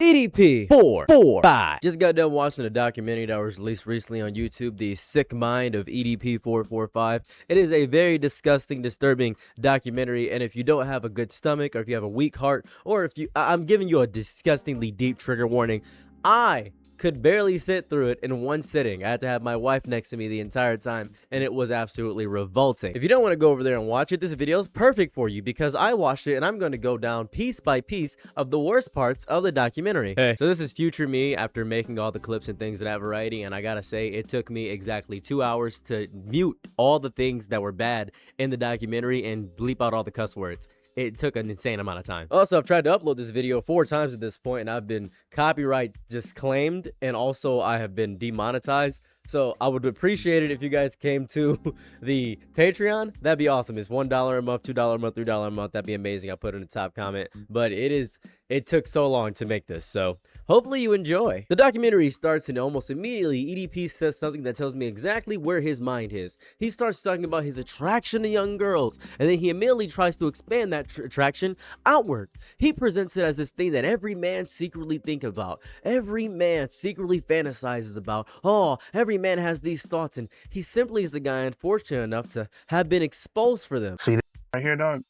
EDP445. Just got done watching a documentary that was released recently on YouTube, The Sick Mind of EDP445. It is a very disgusting, disturbing documentary, and if you don't have a good stomach, or if you have a weak heart, or if you, I'm giving you a disgustingly deep trigger warning. I could barely sit through it in one sitting. I had to have my wife next to me the entire time, and it was absolutely revolting. If you don't want to go over there and watch it, this video is perfect for you because I watched it and I'm going to go down piece by piece of the worst parts of the documentary. Hey, so this is future me after making all the clips and things of that variety, and I gotta say, it took me exactly 2 hours to mute all the things that were bad in the documentary and bleep out all the cuss words. It took an insane amount of time. Also, I've tried to upload this video 4 times at this point, and I've been copyright disclaimed, and also I have been demonetized. So I would appreciate it if you guys came to the Patreon. That'd be awesome. It's $1 a month, $2 a month, $3 a month. That'd be amazing. I'll put it in the top comment. But it took so long to make this, so hopefully you enjoy. The documentary starts and almost immediately EDP says something that tells me exactly where his mind is. He starts talking about his attraction to young girls, and then he immediately tries to expand that attraction outward. He presents it as this thing that every man secretly thinks about. Every man secretly fantasizes about. Oh, every man has these thoughts, and he simply is the guy unfortunate enough to have been exposed for them. See this right here, dog?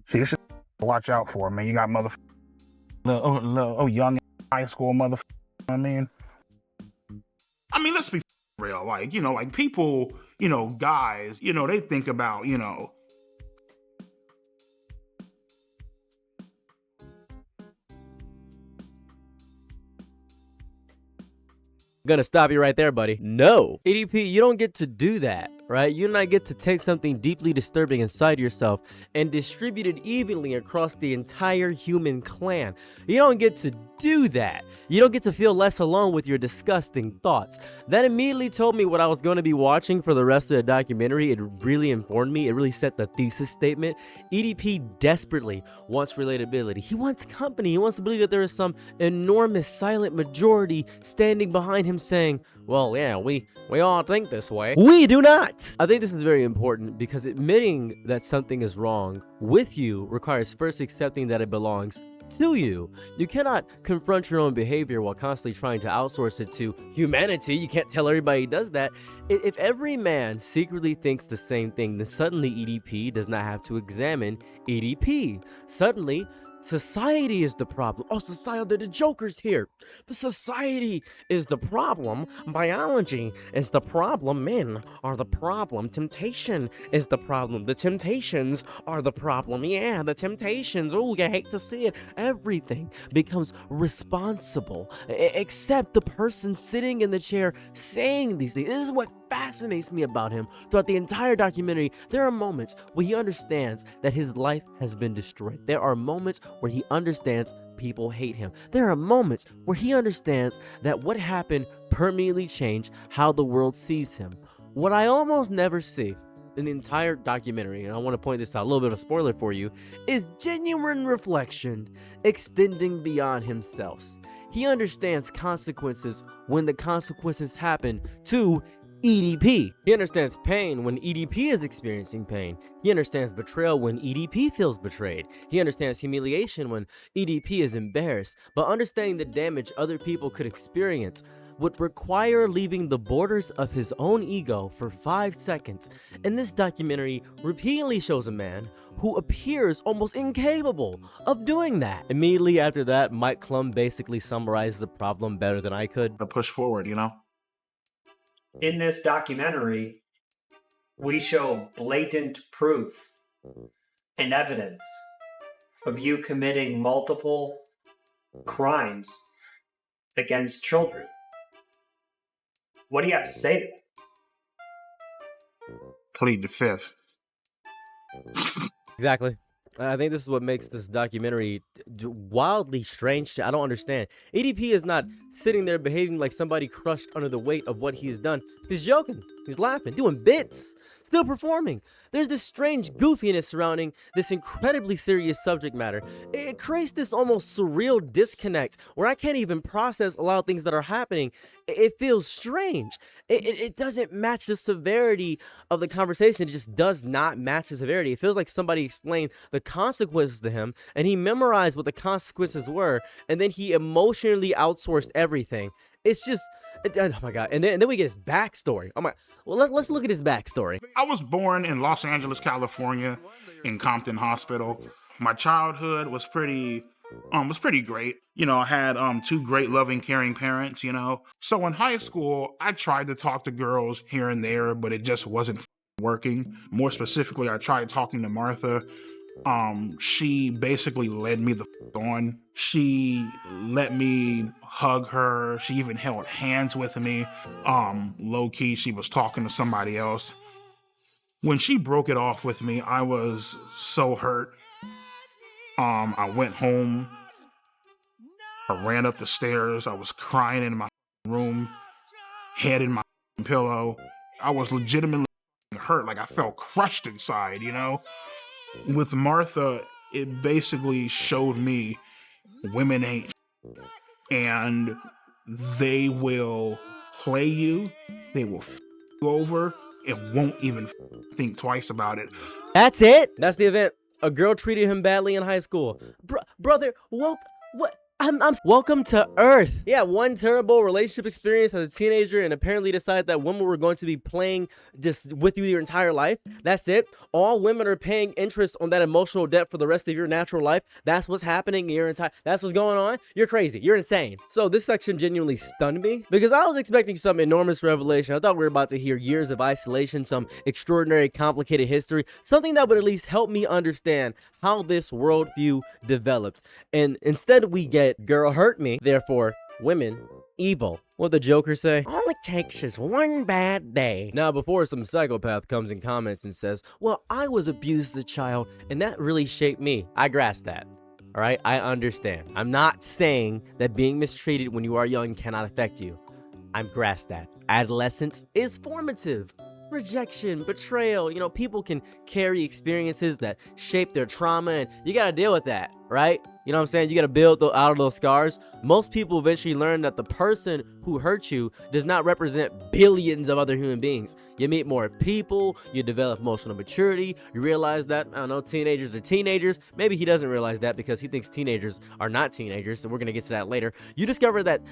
See, this is watch out for, man. You got young high school motherfucker. I mean, let's be real. Like, like people, guys, they think about, Gonna stop you right there, buddy. No. EDP, you don't get to do that, right? You do not get to take something deeply disturbing inside yourself and distribute it evenly across the entire human clan. You don't get to do that. You don't get to feel less alone with your disgusting thoughts. That immediately told me what I was going to be watching for the rest of the documentary. It really informed me. It really set the thesis statement. EDP desperately wants relatability. He wants company. He wants to believe that there is some enormous silent majority standing behind him saying, well, yeah, we all think this way. We do not. I think this is very important because admitting that something is wrong with you requires first accepting that it belongs to you. You cannot confront your own behavior while constantly trying to outsource it to humanity. You can't tell everybody he does that. If every man secretly thinks the same thing, then suddenly EDP does not have to examine EDP. Suddenly, society is the problem. Oh, society, the Joker's here. The society is the problem. Biology is the problem. Men are the problem. Temptation is the problem. The temptations are the problem. Yeah, the temptations. Oh, you hate to see it. Everything becomes responsible, except the person sitting in the chair saying these things. This is what fascinates me about him. Throughout the entire documentary, there are moments where he understands that his life has been destroyed. There are moments where he understands people hate him. There are moments where he understands that what happened permanently changed how the world sees him. What I almost never see in the entire documentary, and I want to point this out, a little bit of a spoiler for you, is genuine reflection extending beyond himself. He understands consequences when the consequences happen to EDP. He understands pain when EDP is experiencing pain. He understands betrayal when EDP feels betrayed. He understands humiliation when EDP is embarrassed. But understanding the damage other people could experience would require leaving the borders of his own ego for 5 seconds. And this documentary repeatedly shows a man who appears almost incapable of doing that. Immediately after that, Mike Klum basically summarized the problem better than I could. to push forward, In this documentary, we show blatant proof and evidence of you committing multiple crimes against children. What do you have to say to that? Plead the fifth. Exactly. I think this is what makes this documentary wildly strange. I don't understand. EDP is not sitting there behaving like somebody crushed under the weight of what he's done. He's joking. He's laughing, doing bits, still performing. There's this strange goofiness surrounding this incredibly serious subject matter. It creates this almost surreal disconnect where I can't even process a lot of things that are happening. It feels strange. It doesn't match the severity of the conversation. It just does not match the severity. It feels like somebody explained the consequences to him and he memorized what the consequences were, and then he emotionally outsourced everything. It's just, oh my God. And then we get his backstory. Oh my, well, let's look at his backstory. I was born in Los Angeles, California, in Compton Hospital. My childhood was pretty great. You know, I had two great, loving, caring parents, you know. So in high school, I tried to talk to girls here and there, but it just wasn't working. More specifically, I tried talking to Martha. She basically led me the on. She let me hug her. She even held hands with me. Low key, she was talking to somebody else. When she broke it off with me, I was so hurt. I went home. I ran up the stairs. I was crying in my room, head in my pillow. I was legitimately hurt. Like I felt crushed inside, you know? With Martha, it basically showed me women ain't and they will play you, they will you over, and won't even think twice about it. That's it. That's the event. A girl treated him badly in high school. Brother, what? I'm welcome to Earth. Yeah, one terrible relationship experience as a teenager and apparently decided that women were going to be playing just with you your entire life. That's it. All women are paying interest on that emotional debt for the rest of your natural life. That's what's happening in your entire, that's what's going on. You're crazy. You're insane. So this section genuinely stunned me because I was expecting some enormous revelation. I thought we were about to hear years of isolation, some extraordinary, complicated history, something that would at least help me understand how this worldview developed. And instead we get girl hurt me, therefore women evil. What the Joker say? All it takes is one bad day. Now, before some psychopath comes and comments and says, well, I was abused as a child and that really shaped me. I grasp that. All right, I understand. I'm not saying that being mistreated when you are young cannot affect you. I'm grasp that. Adolescence is formative. Rejection, betrayal, you know, people can carry experiences that shape their trauma and you gotta deal with that, right? You know what I'm saying? You gotta build out of those scars. Most people eventually learn that the person who hurt you does not represent billions of other human beings. You meet more people, you develop emotional maturity, you realize that, I don't know, teenagers are teenagers. Maybe he doesn't realize that because he thinks teenagers are not teenagers, and we're gonna get to that later. You discover that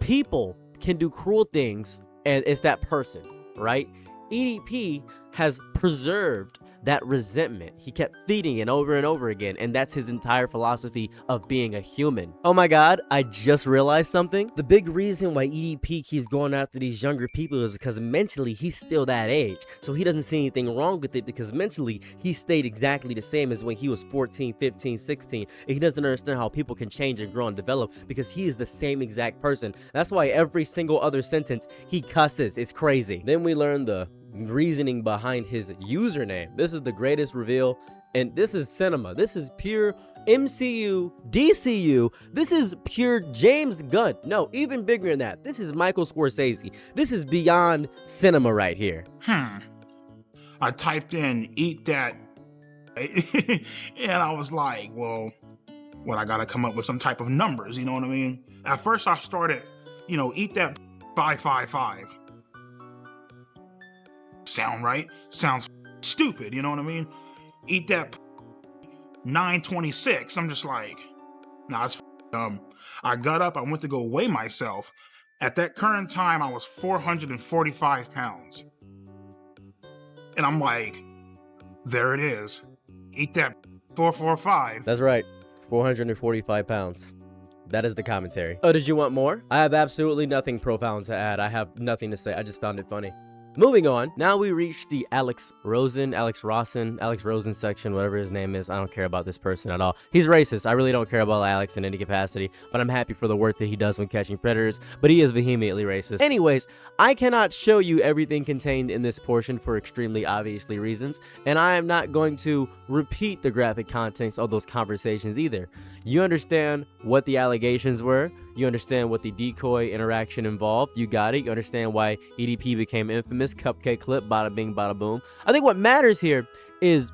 people can do cruel things and it's that person, right? EDP has preserved that resentment. He kept feeding it over and over again, and that's his entire philosophy of being a human. Oh my God, I just realized something. The big reason why EDP keeps going after these younger people is because mentally he's still that age. So he doesn't see anything wrong with it because mentally he stayed exactly the same as when he was 14, 15, 16. And he doesn't understand how people can change and grow and develop because he is the same exact person. That's why every single other sentence he cusses. It's crazy. Then we learn the reasoning behind his username. This is the greatest reveal, and this is cinema. This is pure MCU, DCU. This is pure James Gunn. No, even bigger than that. This is Michael Scorsese. This is beyond cinema right here. I typed in "eat that," and I was like, well, I gotta come up with some type of numbers. You know what I mean? At first, I started, you know, "eat that 555." Sound right? Sounds stupid, you know what I mean? "Eat that 926. I'm just like, nah, it's dumb. I got up, I went to go weigh myself. At that current time, I was 445 pounds. And I'm like, there it is. Eat that 445. That's right, 445 pounds. That is the commentary. Oh, did you want more? I have absolutely nothing profound to add. I have nothing to say. I just found it funny. Moving on, now we reach the Alex Rosen section, whatever his name is. I don't care about this person at all. He's racist. I really don't care about Alex in any capacity, but I'm happy for the work that he does when catching predators, but he is vehemently racist. Anyways, I cannot show you everything contained in this portion for extremely obviously reasons, and I am not going to repeat the graphic contents of those conversations either. You understand what the allegations were. You understand what the decoy interaction involved. You got it. You understand why EDP became infamous. Cupcake clip, bada bing, bada boom. I think what matters here is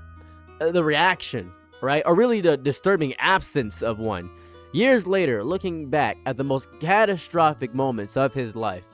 the reaction, right? Or really the disturbing absence of one. Years later, looking back at the most catastrophic moments of his life,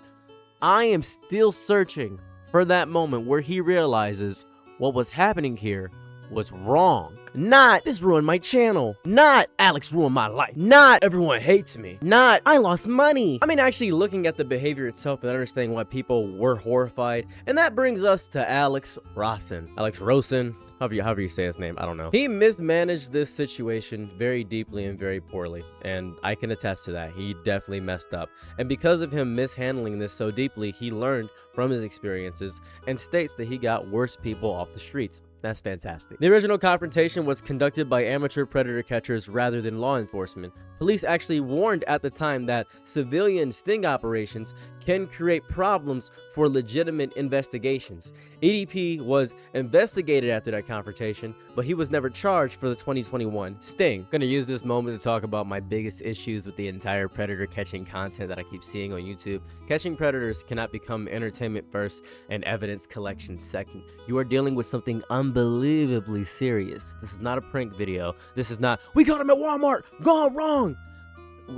I am still searching for that moment where he realizes what was happening here was wrong. Not, this ruined my channel. Not, Alex ruined my life. Not, everyone hates me. Not, I lost money. I mean, actually looking at the behavior itself and understanding why people were horrified. And that brings us to Alex Rosen. Alex Rosen, however you say his name, I don't know. He mismanaged this situation very deeply and very poorly, and I can attest to that. He definitely messed up. And because of him mishandling this so deeply, he learned from his experiences and states that he got worse people off the streets. That's fantastic. The original confrontation was conducted by amateur predator catchers rather than law enforcement. Police actually warned at the time that civilian sting operations can create problems for legitimate investigations. EDP was investigated after that confrontation, but he was never charged for the 2021 sting. I'm gonna use this moment to talk about my biggest issues with the entire predator catching content that I keep seeing on YouTube. Catching predators cannot become entertainment first and evidence collection second. You are dealing with something unbelievably serious. This is not a prank video. This is not, we caught him at Walmart, gone wrong.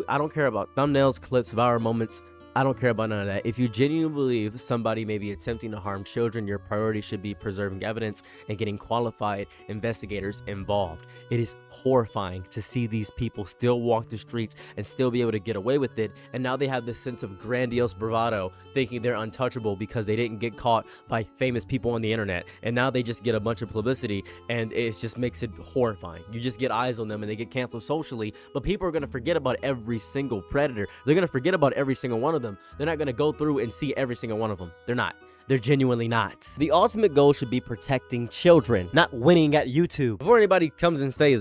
I don't care about thumbnails, clips, viral moments. I don't care about none of that. If you genuinely believe somebody may be attempting to harm children, your priority should be preserving evidence and getting qualified investigators involved. It is horrifying to see these people still walk the streets and still be able to get away with it, and now they have this sense of grandiose bravado, thinking they're untouchable because they didn't get caught by famous people on the internet, and now they just get a bunch of publicity, and it just makes it horrifying. You just get eyes on them and they get canceled socially, but people are going to forget about every single predator. They're going to forget about every single one of them. They're not going to go through and see every single one of them. They're not. They're genuinely not. The ultimate goal should be protecting children, not winning at YouTube. Before anybody comes and says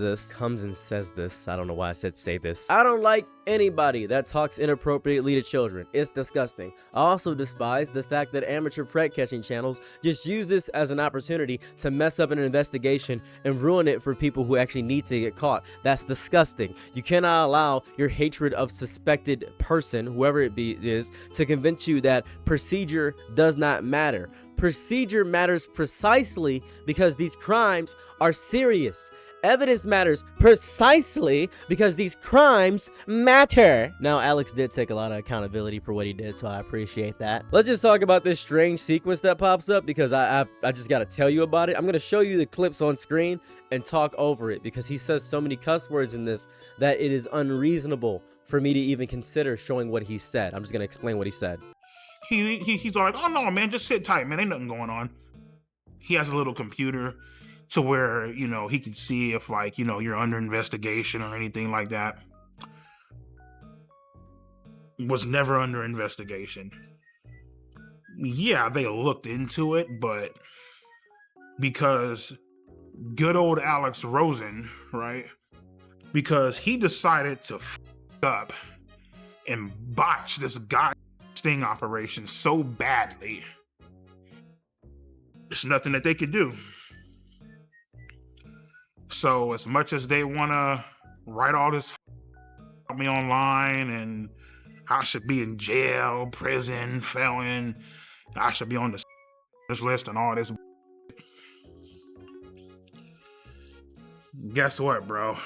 this, I don't know why I said say this. I don't like anybody that talks inappropriately to children. It's disgusting. I also despise the fact that amateur prank catching channels just use this as an opportunity to mess up an investigation and ruin it for people who actually need to get caught. That's disgusting. You cannot allow your hatred of suspected person, whoever it is, to convince you that procedure does not matter. Procedure matters precisely because these crimes are serious. Evidence matters precisely because these crimes matter. Now, Alex did take a lot of accountability for what he did, so I appreciate that. Let's just talk about this strange sequence that pops up because I just got to tell you about it. I'm going to show you the clips on screen and talk over it because he says so many cuss words in this that it is unreasonable for me to even consider showing what he said. I'm just going to explain what he said. He's all like, oh no, man, just sit tight, man. Ain't nothing going on. He has a little computer to where, you know, he can see if, like, you know, you're under investigation or anything like that. Was never under investigation. Yeah, they looked into it, but because good old Alex Rosen, right? Because he decided to f up and botch this guy sting operation so badly, there's nothing that they could do. So as much as they want to write all this about me online and I should be in jail, prison, felon, I should be on this list and all this, guess what, bro?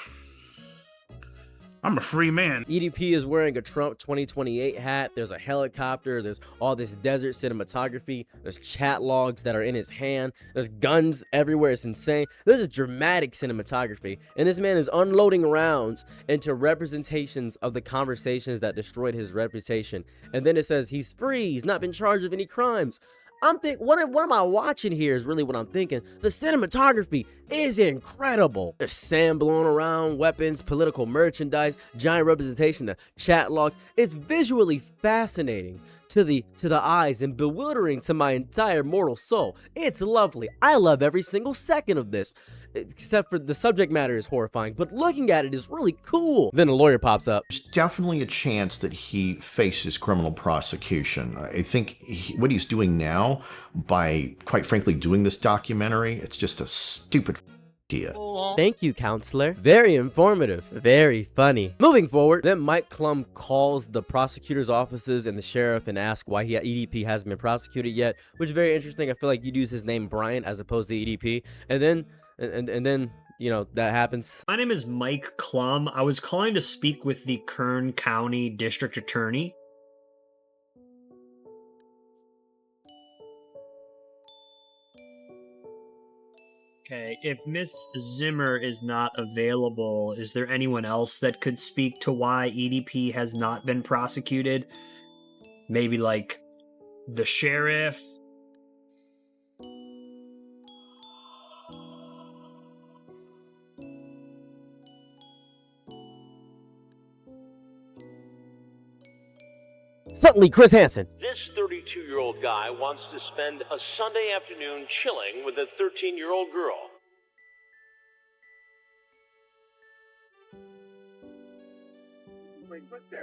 I'm a free man. EDP is wearing a Trump 2028 hat. There's a helicopter. There's all this desert cinematography. There's chat logs that are in his hand. There's guns everywhere. It's insane. This is dramatic cinematography. And this man is unloading rounds into representations of the conversations that destroyed his reputation. And then it says he's free. He's not been charged of any crimes. I'm thinking, what am I watching here is really what I'm thinking. The cinematography is incredible. There's sand blown around, weapons, political merchandise, giant representation, the chat logs. It's visually fascinating to the eyes and bewildering to my entire mortal soul. It's lovely. I love every single second of this. Except for the subject matter is horrifying, but looking at it is really cool. Then a lawyer pops up. There's definitely a chance that he faces criminal prosecution. I think what he's doing now, by quite frankly doing this documentary, it's just a stupid idea. wall. Thank you, counselor. Very informative. Very funny. Moving forward, then Mike Klum calls the prosecutor's offices and the sheriff and asks why EDP hasn't been prosecuted yet, which is very interesting. I feel like you'd use his name Bryant as opposed to EDP. And then, you know, that happens. My name is Mike Klum. I was calling to speak with the Kern County District Attorney. Okay, if Miss Zimmer is not available, is there anyone else that could speak to why EDP has not been prosecuted? Maybe like the sheriff? Suddenly, Chris Hansen. This 32-year-old guy wants to spend a Sunday afternoon chilling with a 13-year-old girl.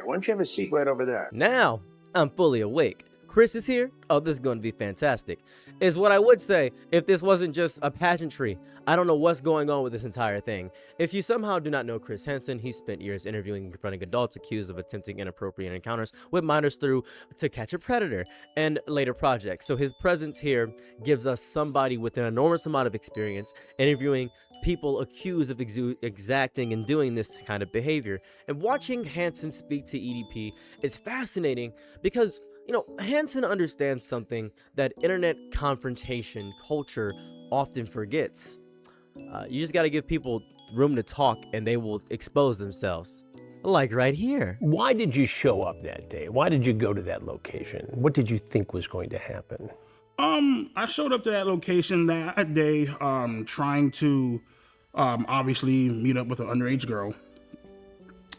Why don't you have a seat right over there? Now, I'm fully awake. Chris is here. Oh, this is going to be fantastic. Is what I would say if this wasn't just a pageantry. I don't know what's going on with this entire thing. If you somehow do not know Chris Hansen, he spent years interviewing and confronting adults accused of attempting inappropriate encounters with minors through To Catch a Predator and later projects. So his presence here gives us somebody with an enormous amount of experience interviewing people accused of exacting and doing this kind of behavior. And watching Hansen speak to EDP is fascinating because, you know, Hansen understands something that internet confrontation culture often forgets. You just got to give people room to talk and they will expose themselves. Like right here. Why did you show up that day? Why did you go to that location? What did you think was going to happen? I showed up to that location that day, trying to, obviously meet up with an underage girl.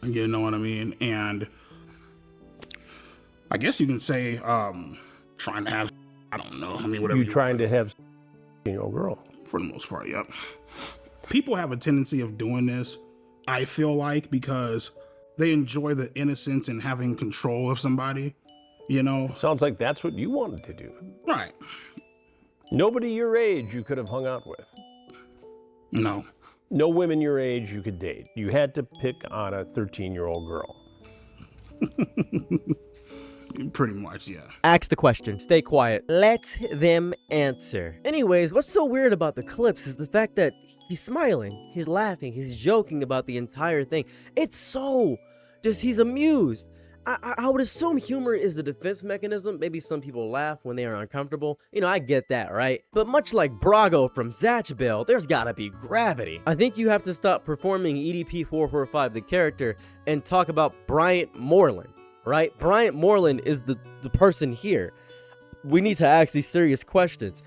You know what I mean? And I guess you can say, trying to have, I don't know. I mean, whatever. You trying to have a girl? For the most part, yep. People have a tendency of doing this, I feel like, because they enjoy the innocence and having control of somebody, you know? Sounds like that's what you wanted to do. Right. Nobody your age you could have hung out with. No. No women your age you could date. You had to pick on a 13-year-old girl. Pretty much, yeah. Ask the question. Stay quiet. Let them answer. Anyways, what's so weird about the clips is the fact that he's smiling, he's laughing, he's joking about the entire thing. It's so just he's amused. I would assume humor is a defense mechanism. Maybe some people laugh when they are uncomfortable. You know, I get that, right? But much like Brago from Zatch Bell, there's gotta be gravity. I think you have to stop performing EDP445, the character, and talk about Bryant Moreland, right? Bryant Moreland is the person here. We need to ask these serious questions.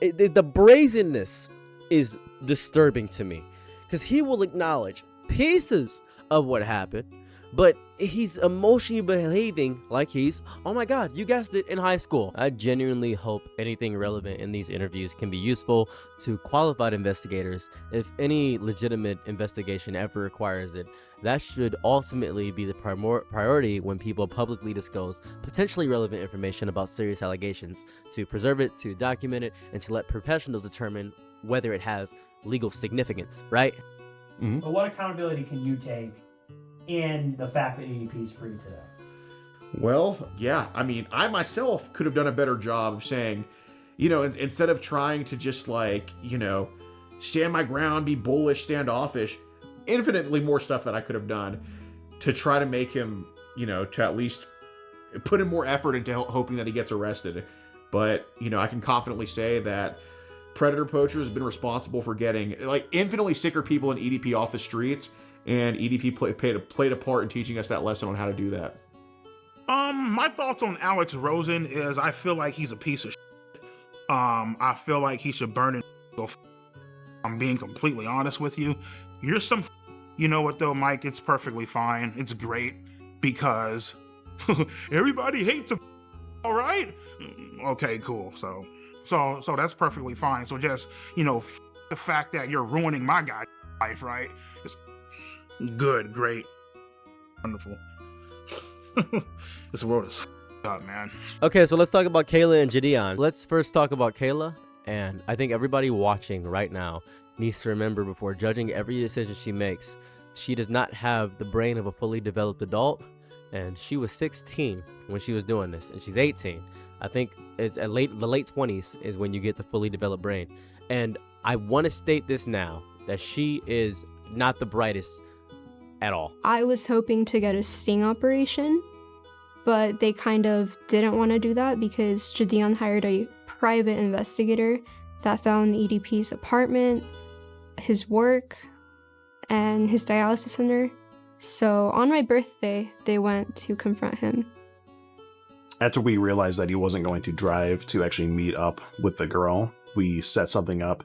The brazenness is disturbing to me because he will acknowledge pieces of what happened, but he's emotionally behaving like he's, oh my god, you guessed it, in high school. I genuinely hope anything relevant in these interviews can be useful to qualified investigators. If any legitimate investigation ever requires it, that should ultimately be the priority when people publicly disclose potentially relevant information about serious allegations, to preserve it, to document it, and to let professionals determine whether it has legal significance, right? Mm-hmm. But what accountability can you take in the fact that EDP is free today? Well, yeah, I mean, I myself could have done a better job of saying, you know, instead of trying to just like, you know, stand my ground, be bullish, standoffish, infinitely more stuff that I could have done to try to make him, you know, to at least put in more effort into hoping that he gets arrested. But, you know, I can confidently say that predator poachers have been responsible for getting like infinitely sicker people in EDP off the streets, and EDP played a part in teaching us that lesson on how to do that. My thoughts on Alex Rosen is I feel like he's a piece of shit. I feel like he should burn in. I'm being completely honest with you. You're some, you know what though, Mike? It's perfectly fine. It's great because everybody hates him. All right. Okay, cool. So that's perfectly fine. So just, you know, the fact that you're ruining my guy's life, right? It's good, great, wonderful. This world is up, man. Okay, so let's talk about Kayla and JiDion. Let's first talk about Kayla, and I think everybody watching right now needs to remember before judging every decision she makes, she does not have the brain of a fully developed adult, and she was 16 when she was doing this, and she's 18. I think it's the late 20s is when you get the fully developed brain. And I want to state this now, that she is not the brightest at all. I was hoping to get a sting operation, but they kind of didn't want to do that because JiDion hired a private investigator that found EDP's apartment, his work, and his dialysis center. So on my birthday, they went to confront him. After we realized that he wasn't going to drive to actually meet up with the girl, we set something up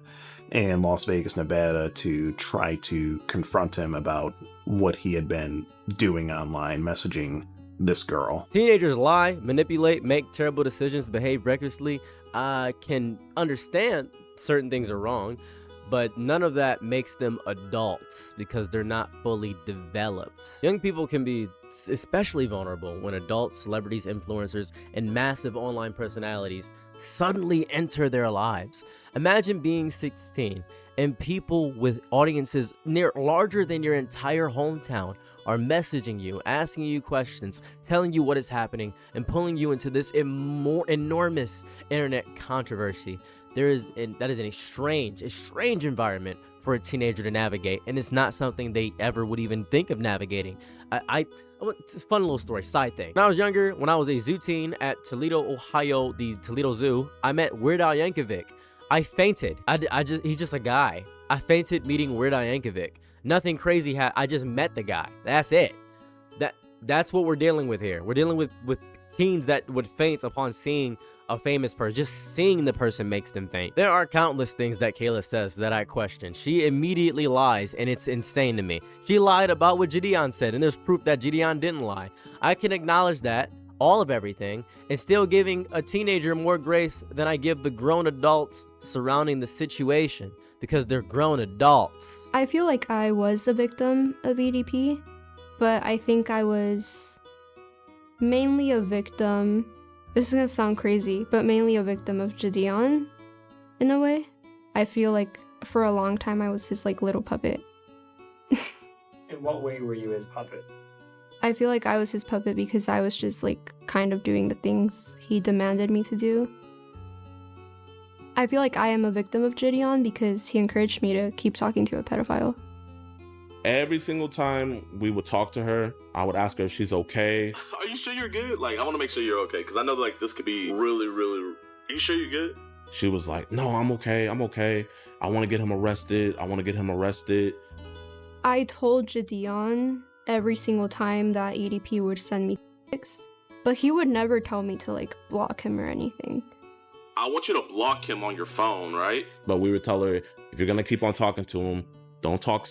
in Las Vegas, Nevada to try to confront him about what he had been doing online, messaging this girl. Teenagers lie, manipulate, make terrible decisions, behave recklessly. I can understand certain things are wrong, but none of that makes them adults because they're not fully developed. Young people can be especially vulnerable when adults, celebrities, influencers, and massive online personalities suddenly enter their lives. Imagine being 16 and people with audiences larger than your entire hometown are messaging you, asking you questions, telling you what is happening, and pulling you into this enormous internet controversy. That is a strange environment for a teenager to navigate, and it's not something they ever would even think of navigating. It's a fun little story, side thing. When I was younger, when I was a zoo teen at Toledo, Ohio, the Toledo Zoo, I met Weird Al Yankovic. I fainted. He's just a guy. I fainted meeting Weird Al Yankovic. Nothing crazy I just met the guy. That's it. That's what we're dealing with here. We're dealing with teens that would faint upon seeing a famous person. Just seeing the person makes them faint. There are countless things that Kayla says that I question. She immediately lies, and it's insane to me. She lied about what JiDion said, and there's proof that JiDion didn't lie. I can acknowledge that, all of everything, and still giving a teenager more grace than I give the grown adults surrounding the situation, because they're grown adults. I feel like I was a victim of EDP, but I think I was mainly a victim. This is gonna sound crazy, but mainly a victim of JiDion, in a way. I feel like for a long time I was his little puppet. In what way were you his puppet? I feel like I was his puppet because I was just kind of doing the things he demanded me to do. I feel like I am a victim of JiDion because he encouraged me to keep talking to a pedophile. Every single time we would talk to her, I would ask her if she's okay. Are you sure you're good? I want to make sure you're okay, because I know this could be really, really... Are you sure you're good? She was like, no, I'm okay. I want to get him arrested. I told JiDion every single time that EDP would send me pics, but he would never tell me to block him or anything. I want you to block him on your phone, right? But we would tell her, if you're going to keep on talking to him, don't talk,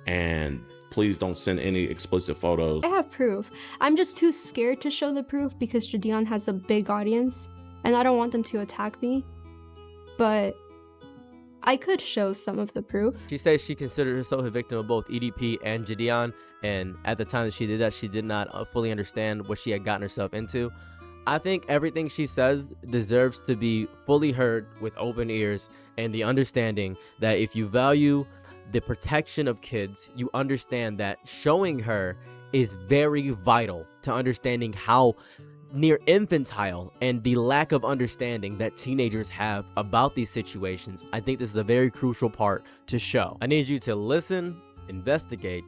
and please don't send any explicit photos. I have proof. I'm just too scared to show the proof because JiDion has a big audience, and I don't want them to attack me. But I could show some of the proof. She says she considered herself a victim of both EDP and JiDion, and at the time that she did that, she did not fully understand what she had gotten herself into. I think everything she says deserves to be fully heard with open ears and the understanding that if you value the protection of kids, you understand that showing her is very vital to understanding how near infantile and the lack of understanding that teenagers have about these situations. I think this is a very crucial part to show. I need you to listen, investigate,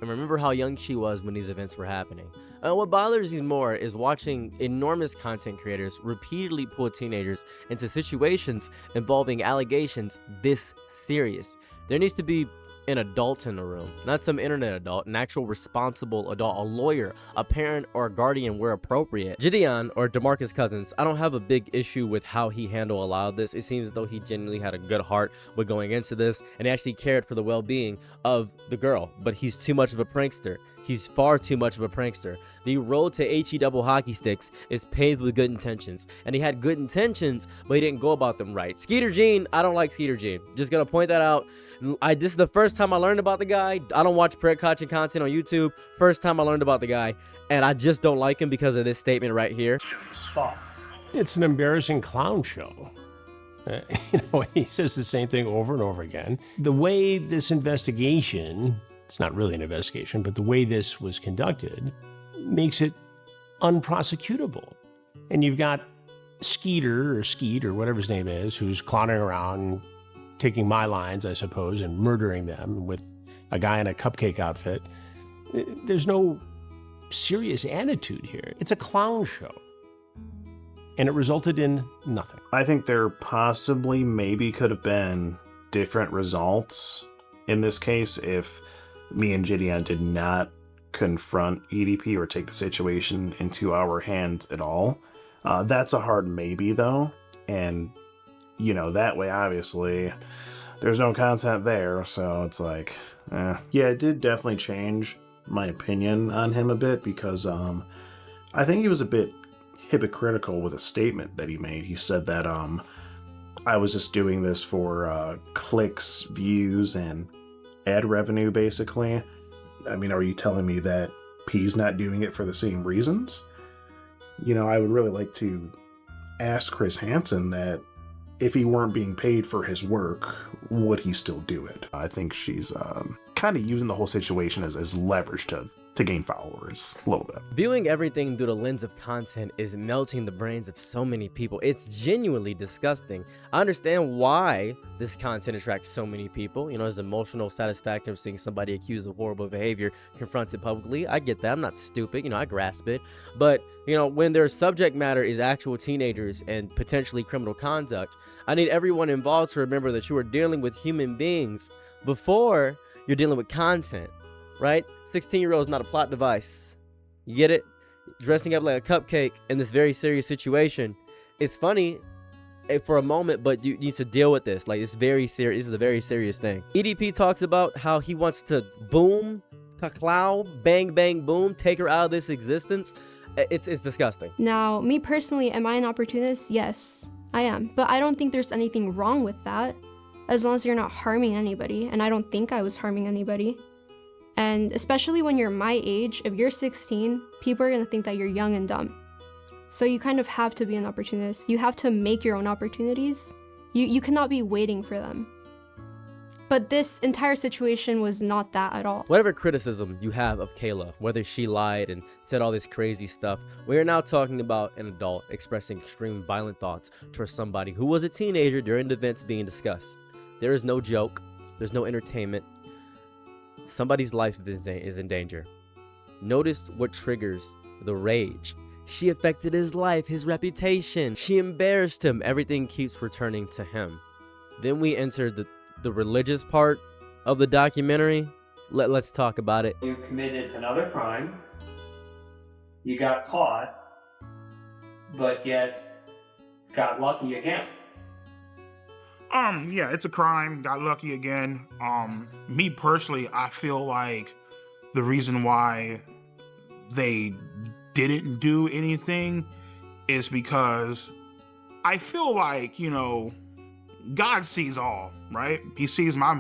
and remember how young she was when these events were happening. What bothers me more is watching enormous content creators repeatedly pull teenagers into situations involving allegations this serious. There needs to be an adult in the room, not some internet adult, an actual responsible adult, a lawyer, a parent, or a guardian where appropriate. JiDion, or DeMarcus Cousins, I don't have a big issue with how he handled a lot of this. It seems as though he genuinely had a good heart with going into this, and he actually cared for the well-being of the girl, but he's too much of a prankster. He's far too much of a prankster. The road to HE double hockey sticks is paved with good intentions, and he had good intentions, but he didn't go about them right. Skeeter Jean, I don't like Skeeter Jean. Just gonna point that out. This is the first time I learned about the guy. I don't watch precaution content on YouTube. First time I learned about the guy, and I just don't like him because of this statement right here. Thoughts? It's an embarrassing clown show. He says the same thing over and over again. The way this investigation, it's not really an investigation, but the way this was conducted makes it unprosecutable. And you've got Skeet or whatever his name is, who's clowning around, taking my lines, I suppose, and murdering them with a guy in a Cupcake outfit. There's no serious attitude here. It's a clown show. And it resulted in nothing. I think there possibly maybe could have been different results in this case if me and JiDion did not confront EDP or take the situation into our hands at all. That's a hard maybe, though. And, that way, obviously, there's no content there. So it's like, Yeah, it did definitely change my opinion on him a bit because I think he was a bit hypocritical with a statement that he made. He said that I was just doing this for clicks, views, and ad revenue, basically. I mean, are you telling me that P's not doing it for the same reasons? I would really like to ask Chris Hansen that if he weren't being paid for his work, would he still do it? I think she's kind of using the whole situation as leverage to gain followers a little bit. Viewing everything through the lens of content is melting the brains of so many people. It's genuinely disgusting. I understand why this content attracts so many people. There's emotional satisfaction of seeing somebody accused of horrible behavior confronted publicly. I get that. I'm not stupid. I grasp it. But, when their subject matter is actual teenagers and potentially criminal conduct, I need everyone involved to remember that you are dealing with human beings before you're dealing with content, right? 16-year-old is not a plot device. You get it? Dressing up like a cupcake in this very serious situation. It's funny for a moment, but you need to deal with this. Like, it's very serious. This is a very serious thing. EDP talks about how he wants to boom, caclow, bang, bang, boom, take her out of this existence. It's disgusting. Now, me personally, am I an opportunist? Yes, I am. But I don't think there's anything wrong with that, as long as you're not harming anybody. And I don't think I was harming anybody. And especially when you're my age, if you're 16, people are going to think that you're young and dumb. So you kind of have to be an opportunist. You have to make your own opportunities. You cannot be waiting for them. But this entire situation was not that at all. Whatever criticism you have of Kayla, whether she lied and said all this crazy stuff, we are now talking about an adult expressing extreme violent thoughts towards somebody who was a teenager during the events being discussed. There is no joke. There's no entertainment. Somebody's life is in danger. Notice what triggers the rage. She affected his life, his reputation. She embarrassed him. Everything keeps returning to him. Then we enter the religious part of the documentary. Let's talk about it. You committed another crime. You got caught, but yet got lucky again. Yeah, it's a crime. Got lucky again. Me personally, I feel like the reason why they didn't do anything is because I feel like, God sees all, right? He sees my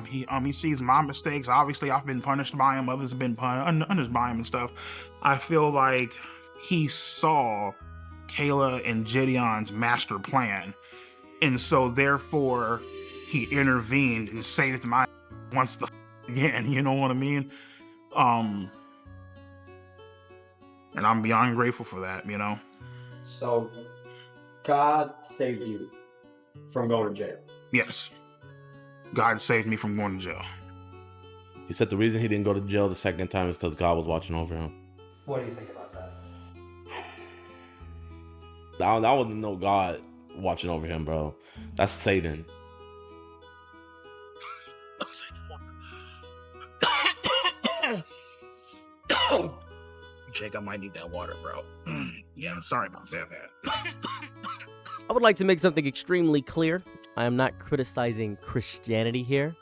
mistakes. Obviously, I've been punished by him. Others have been punished by him and stuff. I feel like he saw Kayla and JiDion's master plan. And so therefore he intervened and saved my once again, you know what I mean? And I'm beyond grateful for that, So God saved you from going to jail. Yes. God saved me from going to jail. He said the reason he didn't go to jail the second time is because God was watching over him. What do you think about that? That wasn't no God watching over him, bro. That's Satan. Jake, I might need that water, bro. Yeah, sorry about that. I would like to make something extremely clear. I am not criticizing Christianity here.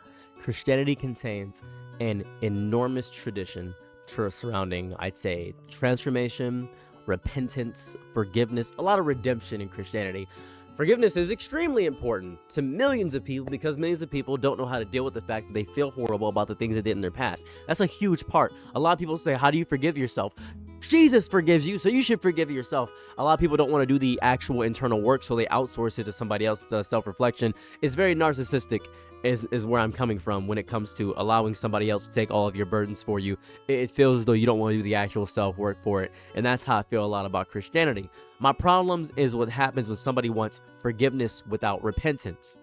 Christianity contains an enormous tradition surrounding, I'd say, transformation, repentance, forgiveness, a lot of redemption in Christianity. Forgiveness is extremely important to millions of people because millions of people don't know how to deal with the fact that they feel horrible about the things they did in their past. That's a huge part. A lot of people say, how do you forgive yourself? Jesus forgives you, so you should forgive yourself. A lot of people don't want to do the actual internal work, so they outsource it to somebody else. The self-reflection is very narcissistic, is where I'm coming from when it comes to allowing somebody else to take all of your burdens for you. It feels as though you don't want to do the actual self-work for it, and that's how I feel a lot about Christianity. My problems is what happens when somebody wants forgiveness without repentance.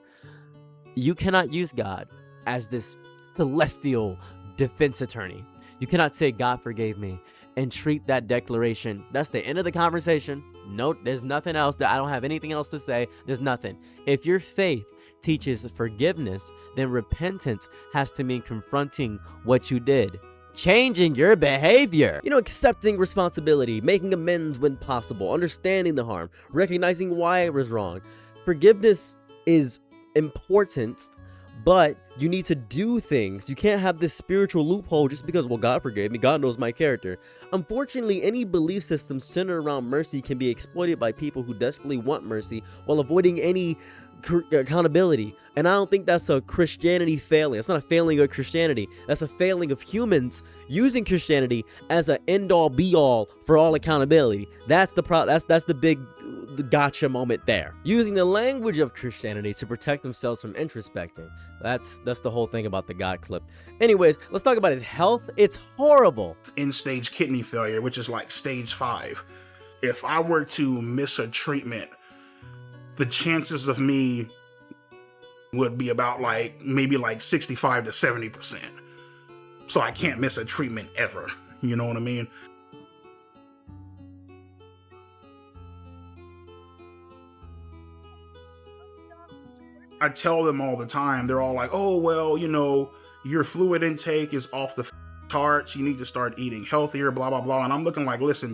You cannot use God as this celestial defense attorney. You cannot say, God forgave me, and treat that declaration. That's the end of the conversation. No, there's nothing else. I don't have anything else to say. There's nothing. If your faith teaches forgiveness, then repentance has to mean confronting what you did, changing your behavior, accepting responsibility, making amends when possible, understanding the harm, recognizing why it was wrong. Forgiveness is important, but you need to do things. You can't have this spiritual loophole just because, well, God forgave me, God knows my character. Unfortunately, any belief system centered around mercy can be exploited by people who desperately want mercy while avoiding any accountability. And I don't think that's a Christianity failing. It's not a failing of Christianity. That's a failing of humans using Christianity as an end-all be-all for all accountability. That's the big gotcha moment there. Using the language of Christianity to protect themselves from introspecting. That's the whole thing about the God clip. Anyways, let's talk about his health. It's horrible. End-stage kidney failure, which is like stage 5. If I were to miss a treatment, the chances of me would be about maybe 65 to 70%. So I can't miss a treatment ever. You know what I mean? I tell them all the time, they're all like, oh, well, your fluid intake is off the charts. You need to start eating healthier, blah, blah, blah. And I'm looking like, listen,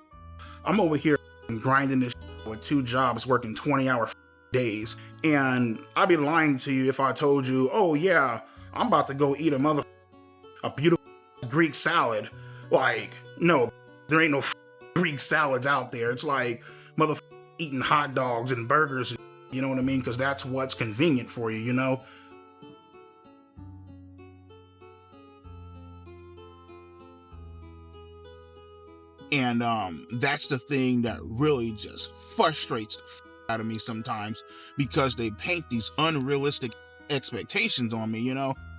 I'm over here grinding this with 2 jobs, working 20-hour days. And I'd be lying to you if I told you, oh yeah, I'm about to go eat a beautiful Greek salad. No, there ain't no Greek salads out there. It's like eating hot dogs and burgers, you know what I mean? Because that's what's convenient for you, And that's the thing that really just frustrates the out of me sometimes, because they paint these unrealistic expectations on me,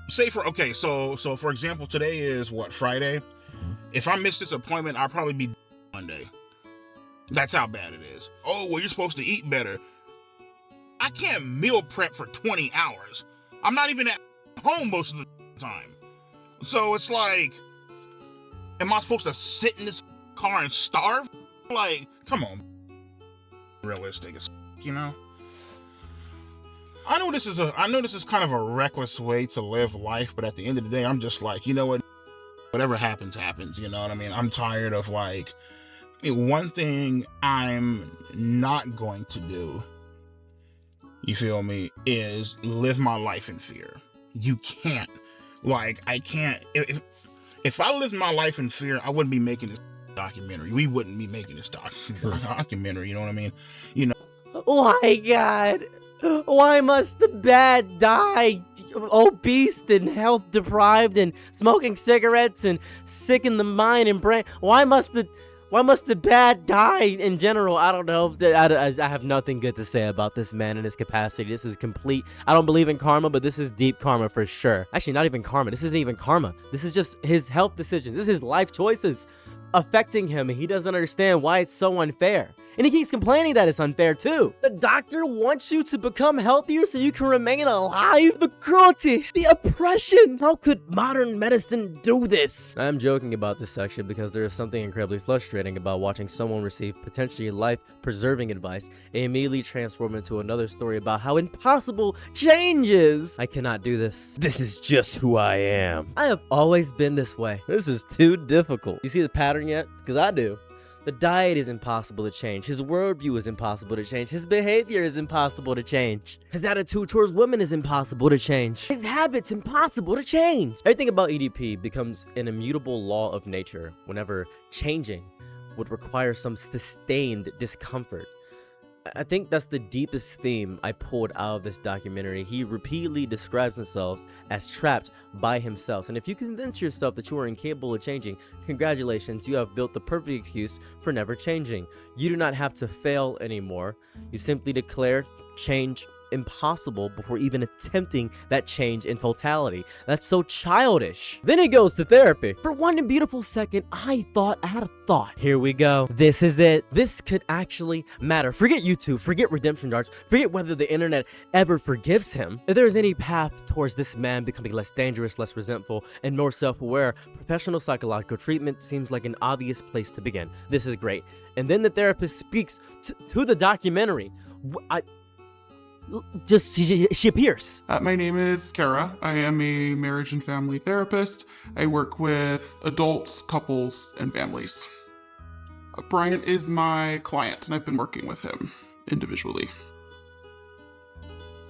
Say so for example, today is what, Friday? If I miss this appointment, I'll probably be Monday. That's how bad it is. Oh, well, you're supposed to eat better. I can't meal prep for 20 hours. I'm not even at home most of the time. So it's like, am I supposed to sit in this car and starve? Come on. Realistic, I know this is kind of a reckless way to live life, but at the end of the day, I'm just like, what, whatever happens, you know what I mean? I'm tired of one thing I'm not going to do, you feel me, is live my life in fear. You can't. I can't. If I lived my life in fear, I wouldn't be making this documentary. We wouldn't be making this documentary, you know what I mean? Why, God? Why must the bad die? Obese and health deprived and smoking cigarettes and sick in the mind and brain. Why must the bad die in general? I don't know. I have nothing good to say about this man and his capacity. This is complete. I don't believe in karma, but this is deep karma for sure. Actually, not even karma. This isn't even karma. This is just his health decisions. This is his life choices affecting him, and he doesn't understand why it's so unfair. And he keeps complaining that it's unfair too. The doctor wants you to become healthier so you can remain alive? The cruelty, the oppression. How could modern medicine do this? I'm joking about this section because there is something incredibly frustrating about watching someone receive potentially life-preserving advice and immediately transform into another story about how impossible change is. I cannot do this. This is just who I am. I have always been this way. This is too difficult. You see the pattern yet? Because I do. The diet is impossible to change. His worldview is impossible to change. His behavior is impossible to change. His attitude towards women is impossible to change. His habits impossible to change. Everything about EDP becomes an immutable law of nature whenever changing would require some sustained discomfort. I think that's the deepest theme I pulled out of this documentary. He repeatedly describes himself as trapped by himself. And if you convince yourself that you are incapable of changing, congratulations, you have built the perfect excuse for never changing. You do not have to fail anymore. You simply declare change impossible before even attempting that change in totality. That's so childish. Then he goes to therapy. For one beautiful second, I had a thought. Here we go. This is it. This could actually matter. Forget YouTube, forget redemption arcs, forget whether the internet ever forgives him. If there's any path towards this man becoming less dangerous, less resentful, and more self-aware, professional psychological treatment seems like an obvious place to begin. This is great. And then the therapist speaks to the documentary. She appears. My name is Kara. I am a marriage and family therapist. I work with adults, couples, and families. Bryant is my client, and I've been working with him individually.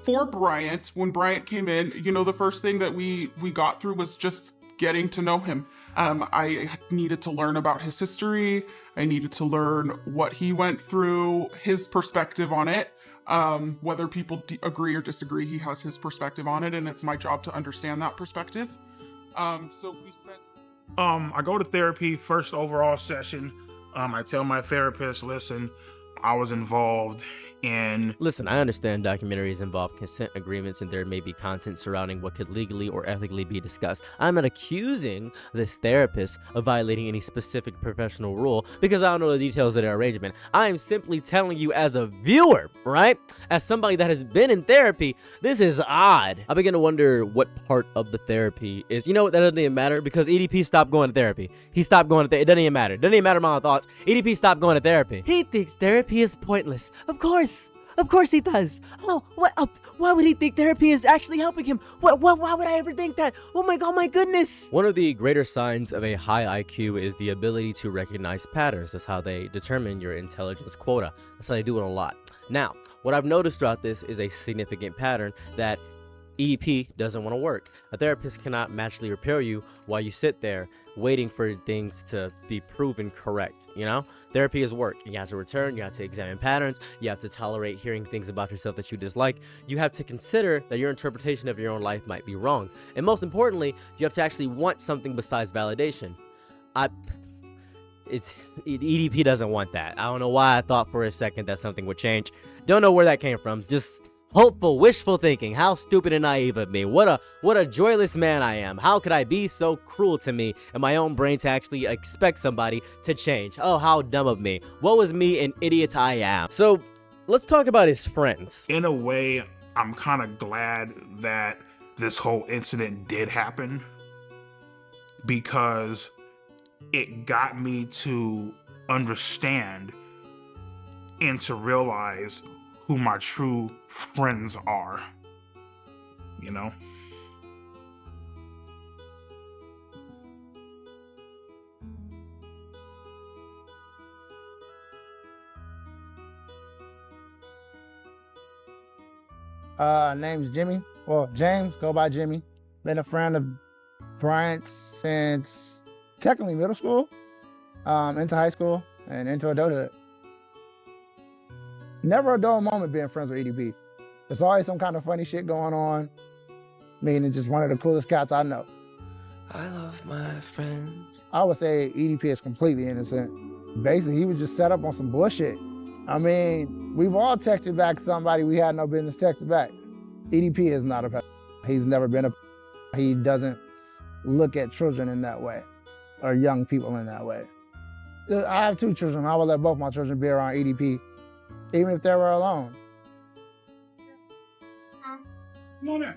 For Bryant, when Bryant came in, the first thing that we got through was just getting to know him. I needed to learn about his history. I needed to learn what he went through, his perspective on it. Whether people agree or disagree, he has his perspective on it, and it's my job to understand that perspective. So we spent... I go to therapy, first overall session. I tell my therapist, listen, I was involved in... Listen, I understand documentaries involve consent agreements and there may be content surrounding what could legally or ethically be discussed. I'm not accusing this therapist of violating any specific professional rule because I don't know the details of their arrangement. I am simply telling you as a viewer, right? As somebody that has been in therapy, this is odd. I begin to wonder what part of the therapy is. You know what? That doesn't even matter because EDP stopped going to therapy. He stopped going to therapy. It doesn't even matter. It doesn't even matter my thoughts. EDP stopped going to therapy. He thinks therapy is pointless. Of course he does. Oh, what? Why would he think therapy is actually helping him? Why would I ever think that? Oh my goodness. One of the greater signs of a high IQ is the ability to recognize patterns. That's how they determine your intelligence quota. That's how they do it a lot. Now, what I've noticed throughout this is a significant pattern that EDP doesn't want to work. A therapist cannot magically repair you while you sit there waiting for things to be proven correct, Therapy is work. You have to return, you have to examine patterns, you have to tolerate hearing things about yourself that you dislike. You have to consider that your interpretation of your own life might be wrong. And most importantly, you have to actually want something besides validation. EDP doesn't want that. I don't know why I thought for a second that something would change. Don't know where that came from. Just hopeful, wishful thinking. How stupid and naive of me. What a joyless man I am. How could I be so cruel to me and my own brain to actually expect somebody to change? Oh, how dumb of me. What was me an idiot I am? So let's talk about his friends. In a way, I'm kind of glad that this whole incident did happen because it got me to understand and to realize who my true friends are, Name's Jimmy. Well, James, go by Jimmy. Been a friend of Bryant since technically middle school, into high school, and into adulthood. Never a dull moment being friends with EDP. There's always some kind of funny shit going on. Meaning just one of the coolest cats I know. I love my friends. I would say EDP is completely innocent. Basically, he was just set up on some bullshit. I mean, we've all texted back somebody we had no business texting back. EDP is not a pedophile. He's never been a pedophile. He doesn't look at children in that way, or young people in that way. I have 2 children. I would let both my children be around EDP. Even if they were alone. Come on in.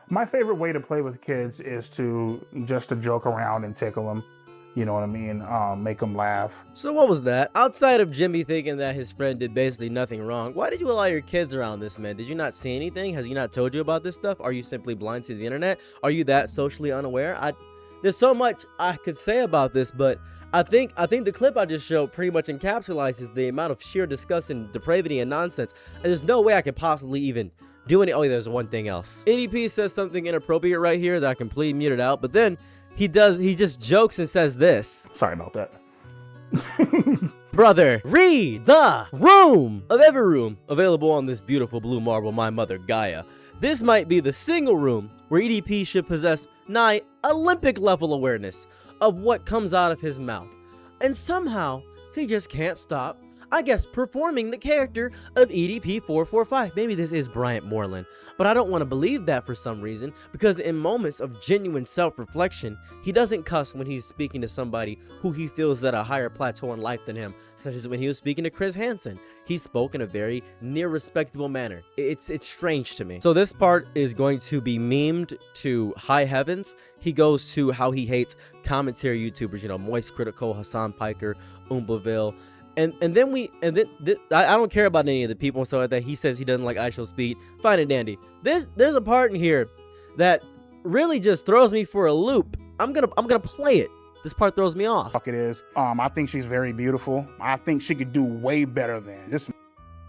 My favorite way to play with kids is to joke around and tickle them. You know what I mean? Make them laugh. So what was that? Outside of Jimmy thinking that his friend did basically nothing wrong, why did you allow your kids around this man? Did you not see anything? Has he not told you about this stuff? Are you simply blind to the internet? Are you that socially unaware? There's so much I could say about this, but I think the clip I just showed pretty much encapsulates the amount of sheer disgust and depravity and nonsense. And there's no way I could possibly even do any. Oh, there's one thing else. EDP says something inappropriate right here that I completely muted out, but then he just jokes and says this. Sorry about that. Brother, read the room of every room available on this beautiful blue marble, my mother Gaia. This might be the single room where EDP should possess nigh Olympic level awareness of what comes out of his mouth. And somehow, he just can't stop, I guess, performing the character of EDP445. Maybe this is Bryant Moreland, but I don't want to believe that for some reason, because in moments of genuine self-reflection, he doesn't cuss when he's speaking to somebody who he feels at a higher plateau in life than him, such as when he was speaking to Chris Hansen. He spoke in a very near respectable manner. It's strange to me. So this part is going to be memed to high heavens. He goes to how he hates commentary YouTubers, you know, Moist Critical, Hassan Piker, Umbaville. And then I don't care about any of the people and stuff like that. He says he doesn't like I Shall Speed. Fine and dandy. There's a part in here that really just throws me for a loop. I'm gonna play it. This part throws me off. Fuck it is. I think she's very beautiful. I think she could do way better than this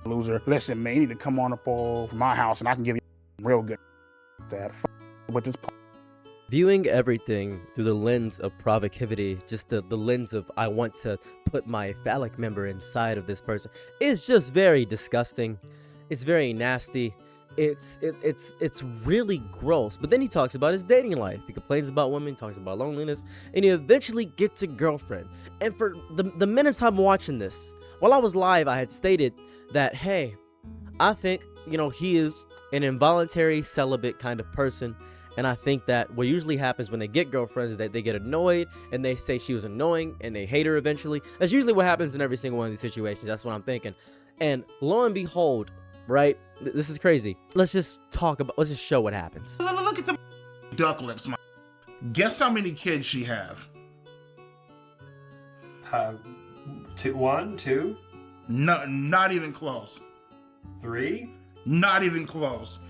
loser. Listen, man, you need to come on up over my house and I can give you real good that. With this. Viewing everything through the lens of provocativity, just the lens of I want to put my phallic member inside of this person, is just very disgusting. It's very nasty. It's really gross. But then he talks about his dating life. He complains about women, talks about loneliness, and he eventually gets a girlfriend. And for the minutes I'm watching this, while I was live, I had stated that, hey, I think, you know, he is an involuntary celibate kind of person. And I think that what usually happens when they get girlfriends is that they get annoyed and they say she was annoying and they hate her eventually. That's usually what happens in every single one of these situations. That's what I'm thinking. And lo and behold, right? This is crazy. Let's just show what happens. Look at the duck lips, man. Guess how many kids she have? 1, 2? No, not even close. 3? Not even close.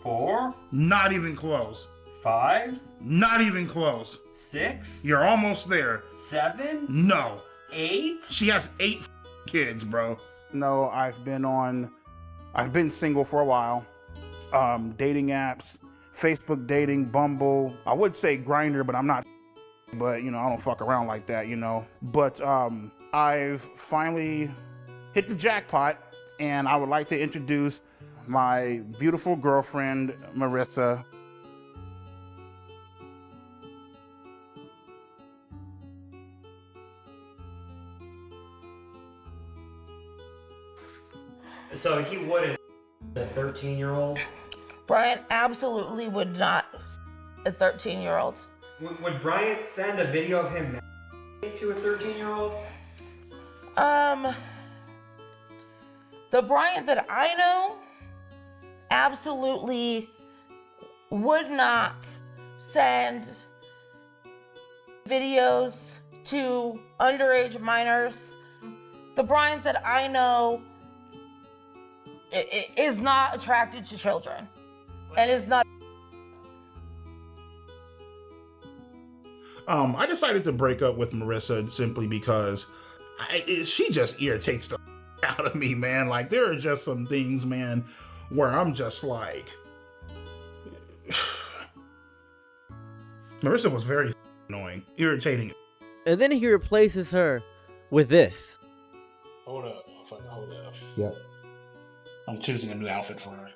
4? Not even close. 5? Not even close. 6? You're almost there. 7? No. 8? She has 8 kids, bro. No, I've been single for a while. Dating apps, Facebook dating, Bumble. I would say Grindr, but I'm not. But, you know, I don't fuck around like that, you know. But I've finally hit the jackpot, and I would like to introduce my beautiful girlfriend, Marissa. So he wouldn't. A 13-year-old? Bryant absolutely would not. A 13-year-old. Would Bryant send a video of him to a 13-year-old? The Bryant that I know absolutely would not send videos to underage minors. The Bryant that I know is not attracted to children and is not. I decided to break up with Marissa simply because she just irritates the out of me, man. Like, there are just some things, man, where I'm just like, Marissa was very annoying, irritating. And then he replaces her with this. Hold up, hold up. Yep. I'm choosing a new outfit for her.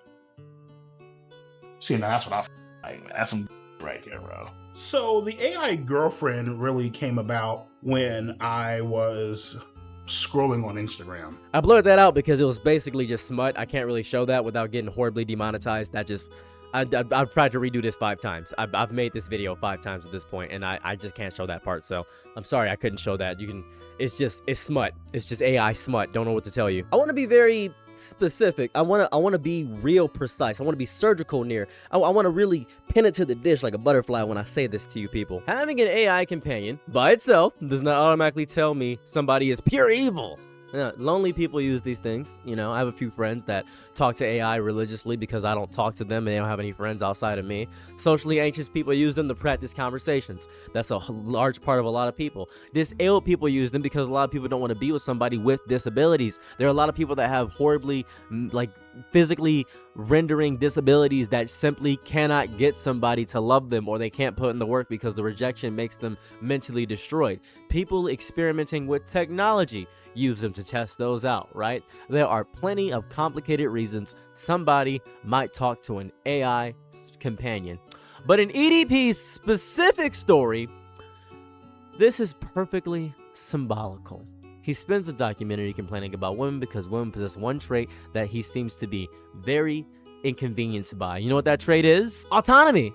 See, now that's what I like, man. That's some right there, bro. So the AI girlfriend really came about when I was scrolling on Instagram. I blurred that out because it was basically just smut. I can't really show that without getting horribly demonetized. That just, I've tried to redo this 5 times. I've made this video 5 times at this point, and I just can't show that part. So I'm sorry I couldn't show that. You can, it's smut. It's just AI smut. Don't know what to tell you. I want to be very specific. I want to be real precise. I want to be surgical near. I want to really pin it to the dish like a butterfly when I say this to you people. Having an AI companion by itself does not automatically tell me somebody is pure evil. Lonely people use these things. You know, I have a few friends that talk to AI religiously because I don't talk to them and they don't have any friends outside of me. Socially anxious people use them to practice conversations. That's a large part of a lot of people. Disabled people use them because a lot of people don't want to be with somebody with disabilities. There are a lot of people that have horribly, like, physically rendering disabilities that simply cannot get somebody to love them, or they can't put in the work because the rejection makes them mentally destroyed. People experimenting with technology use them to test those out, right? There are plenty of complicated reasons somebody might talk to an AI companion. But in EDP's specific story, this is perfectly symbolical. He spends the documentary complaining about women because women possess one trait that he seems to be very inconvenienced by. You know what that trait is? Autonomy.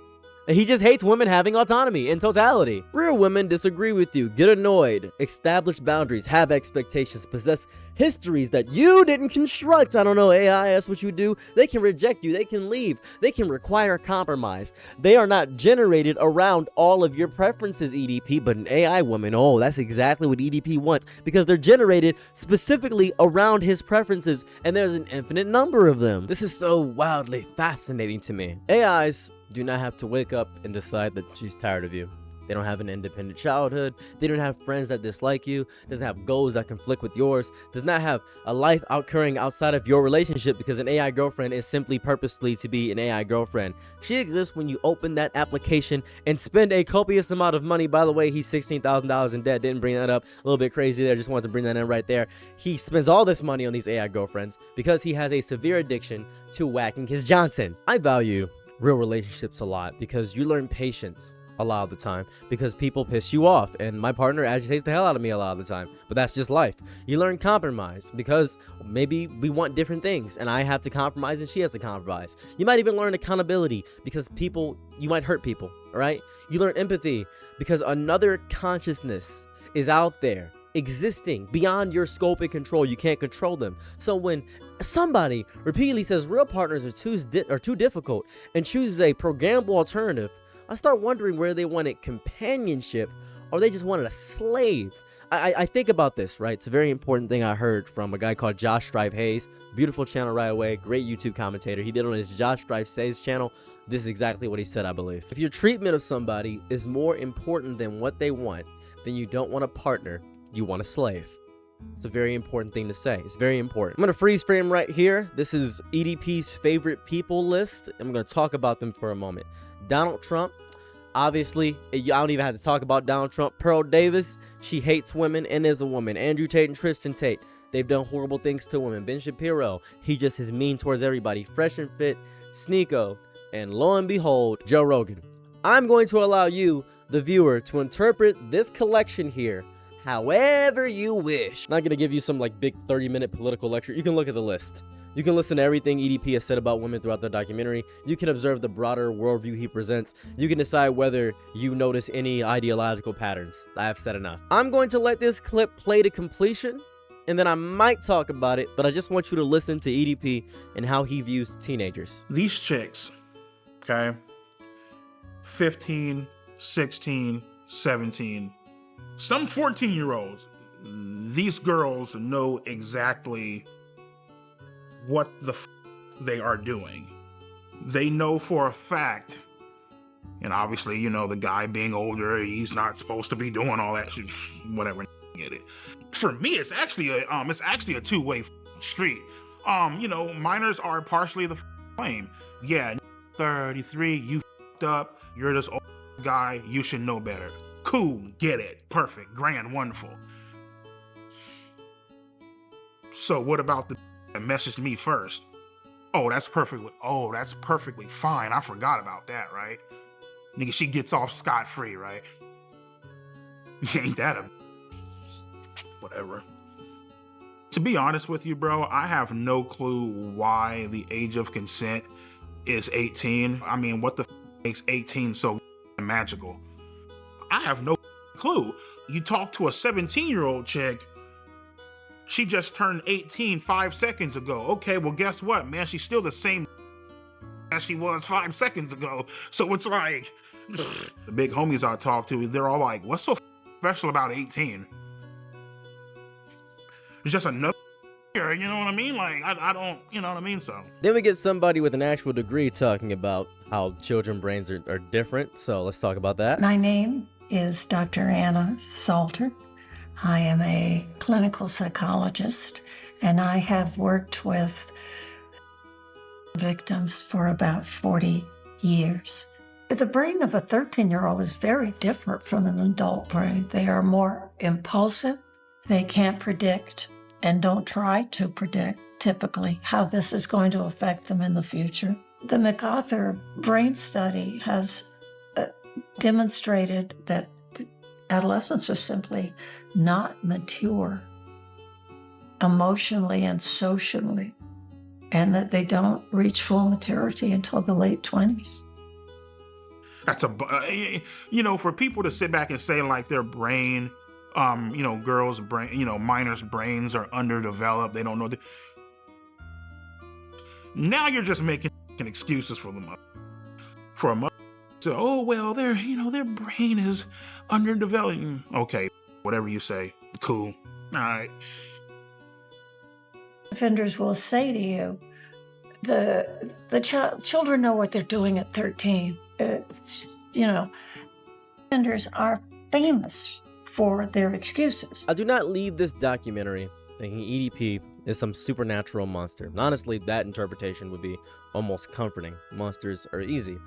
He just hates women having autonomy in totality. Real women disagree with you, get annoyed, establish boundaries, have expectations, possess histories that you didn't construct. I don't know, AI, that's what you do. They can reject you, they can leave, they can require compromise. They are not generated around all of your preferences, EDP, but an AI woman, oh, that's exactly what EDP wants, because they're generated specifically around his preferences, and there's an infinite number of them. This is so wildly fascinating to me. AIs do not have to wake up and decide that she's tired of you. They don't have an independent childhood. They don't have friends that dislike you. Doesn't have goals that conflict with yours. Does not have a life occurring outside of your relationship, because an AI girlfriend is simply purposely to be an AI girlfriend. She exists when you open that application and spend a copious amount of money. By the way, he's $16,000 in debt. Didn't bring that up. A little bit crazy there. Just wanted to bring that in right there. He spends all this money on these AI girlfriends because he has a severe addiction to whacking his Johnson. I value real relationships a lot because you learn patience a lot of the time, because people piss you off, and my partner agitates the hell out of me a lot of the time, but that's just life. You learn compromise because maybe we want different things and I have to compromise and she has to compromise. You might even learn accountability because you might hurt people, all right? You learn empathy because another consciousness is out there existing beyond your scope and control. You can't control them. So when somebody repeatedly says real partners are too difficult and chooses a programmable alternative, I start wondering where they wanted companionship or they just wanted a slave. I think about this, right? It's a very important thing I heard from a guy called Josh Strive Hayes. Beautiful channel right away. Great YouTube commentator. He did it on his Josh Strive Hayes channel. This is exactly what he said, I believe. If your treatment of somebody is more important than what they want, then you don't want a partner, you want a slave. It's a very important thing to say. It's very important. I'm going to freeze frame right here. This is EDP's favorite people list. I'm going to talk about them for a moment. Donald Trump. Obviously, I don't even have to talk about Donald Trump. Pearl Davis, she hates women and is a woman. Andrew Tate and Tristan Tate, they've done horrible things to women. Ben Shapiro, he just is mean towards everybody. Fresh and Fit, Sneeko, and lo and behold, Joe Rogan. I'm going to allow you, the viewer, to interpret this collection here however you wish. I'm not going to give you some like big 30-minute political lecture. You can look at the list. You can listen to everything EDP has said about women throughout the documentary. You can observe the broader worldview he presents. You can decide whether you notice any ideological patterns. I have said enough. I'm going to let this clip play to completion, and then I might talk about it, but I just want you to listen to EDP and how he views teenagers. These chicks, okay, 15, 16, 17, some 14-year-olds, these girls know exactly what the they are doing. They know for a fact, and obviously, you know, the guy being older, he's not supposed to be doing all that shit, whatever, get it. For me, it's actually a two-way street. You know, minors are partially the blame. Yeah, 33, you up, you're this old guy, you should know better. Cool, get it, perfect, grand, wonderful. So what about the that messaged me first? Oh, that's perfectly fine. I forgot about that, right? Nigga, she gets off scot-free, right? Ain't that a whatever. To be honest with you, bro, I have no clue why the age of consent is 18. I mean, what the makes 18 so magical? I have no clue. You talk to a 17-year-old chick, she just turned 18 5 seconds ago. Okay, well, guess what, man? She's still the same as she was 5 seconds ago. So it's like, the big homies I talk to, they're all like, what's so special about 18? It's just another year, you know what I mean? Like, I don't, you know what I mean? So then we get somebody with an actual degree talking about how children brains are different. So let's talk about that. My name is Dr. Anna Salter. I am a clinical psychologist, and I have worked with victims for about 40 years. The brain of a 13-year-old is very different from an adult brain. They are more impulsive. They can't predict and don't try to predict typically how this is going to affect them in the future. The MacArthur brain study has demonstrated that adolescents are simply not mature emotionally and socially, and that they don't reach full maturity until the late 20s. That's for people to sit back and say like their brain, girls' brain, minors' brains are underdeveloped. They don't know. Now you're just making excuses for them. For a mother, so their brain is underdeveloped. Okay, whatever you say, cool. All right. Offenders will say to you, children know what they're doing at 13. Offenders are famous for their excuses. I do not leave this documentary thinking EDP is some supernatural monster. Honestly, that interpretation would be almost comforting. Monsters are easy.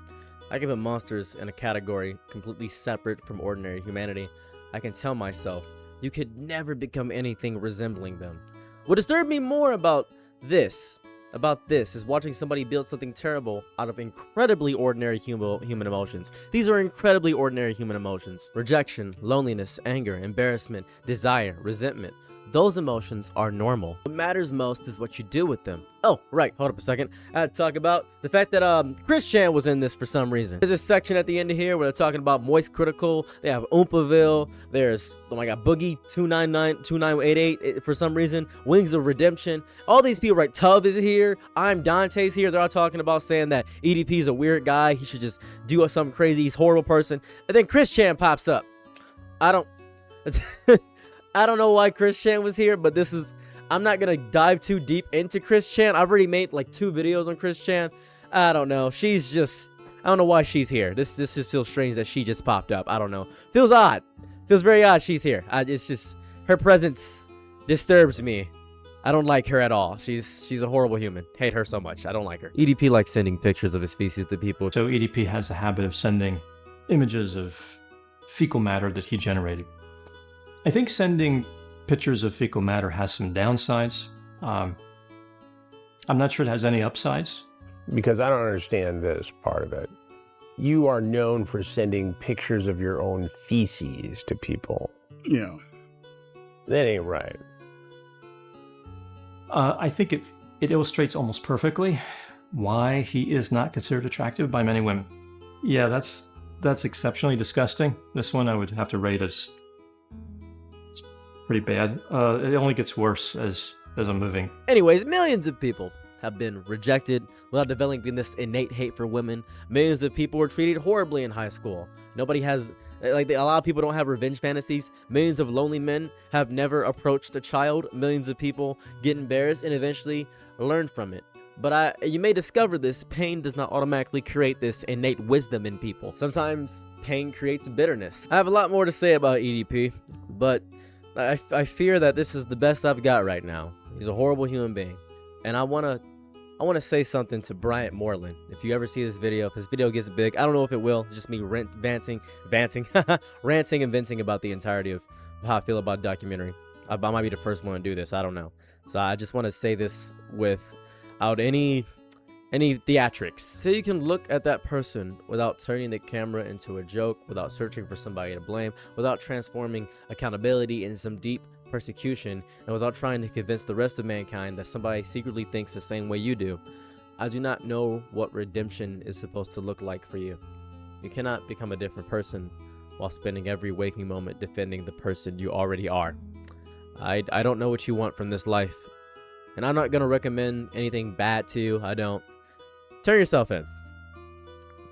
I can put monsters in a category completely separate from ordinary humanity. I can tell myself, you could never become anything resembling them. What disturbed me more about this is watching somebody build something terrible out of incredibly ordinary human emotions. These are incredibly ordinary human emotions. Rejection, loneliness, anger, embarrassment, desire, resentment. Those emotions are normal. What matters most is what you do with them. Oh, right, hold up a second. I had to talk about the fact that Chris Chan was in this for some reason. There's a section at the end of here where they're talking about Moist Critical. They have Oompaville. There's, oh my god, Boogie 2988 for some reason. Wings of Redemption. All these people, right? Tuv is here. I'm Dante's here. They're all talking about saying that EDP is a weird guy. He should just do something crazy. He's a horrible person. And then Chris Chan pops up. I don't know why Chris Chan was here, but I'm not gonna dive too deep into Chris Chan. I've already made like 2 videos on Chris Chan. I don't know. I don't know why she's here. This just feels strange that she just popped up. I don't know. Feels odd. Feels very odd she's here. It's just, her presence disturbs me. I don't like her at all. She's a horrible human. Hate her so much. I don't like her. EDP likes sending pictures of his feces to people. So EDP has a habit of sending images of fecal matter that he generated. I think sending pictures of fecal matter has some downsides. I'm not sure it has any upsides. Because I don't understand this part of it. You are known for sending pictures of your own feces to people. Yeah. That ain't right. I think it illustrates almost perfectly why he is not considered attractive by many women. Yeah, that's exceptionally disgusting. This one I would have to rate as pretty bad. It only gets worse as I'm moving. Anyways, millions of people have been rejected without developing this innate hate for women. Millions of people were treated horribly in high school. Nobody has, a lot of people don't have revenge fantasies. Millions of lonely men have never approached a child. Millions of people get embarrassed and eventually learn from it. But you may discover this, pain does not automatically create this innate wisdom in people. Sometimes pain creates bitterness. I have a lot more to say about EDP, but I fear that this is the best I've got right now. He's a horrible human being. And I want to say something to Bryant Moreland. If you ever see this video, if this video gets big, I don't know if it will. It's just me ranting and venting about the entirety of how I feel about documentary. I might be the first one to do this. I don't know. So I just want to say this without any theatrics. So you can look at that person without turning the camera into a joke, without searching for somebody to blame, without transforming accountability into some deep persecution, and without trying to convince the rest of mankind that somebody secretly thinks the same way you do. I do not know what redemption is supposed to look like for you. You cannot become a different person while spending every waking moment defending the person you already are. I don't know what you want from this life, and I'm not going to recommend anything bad to you. I don't. Turn yourself in.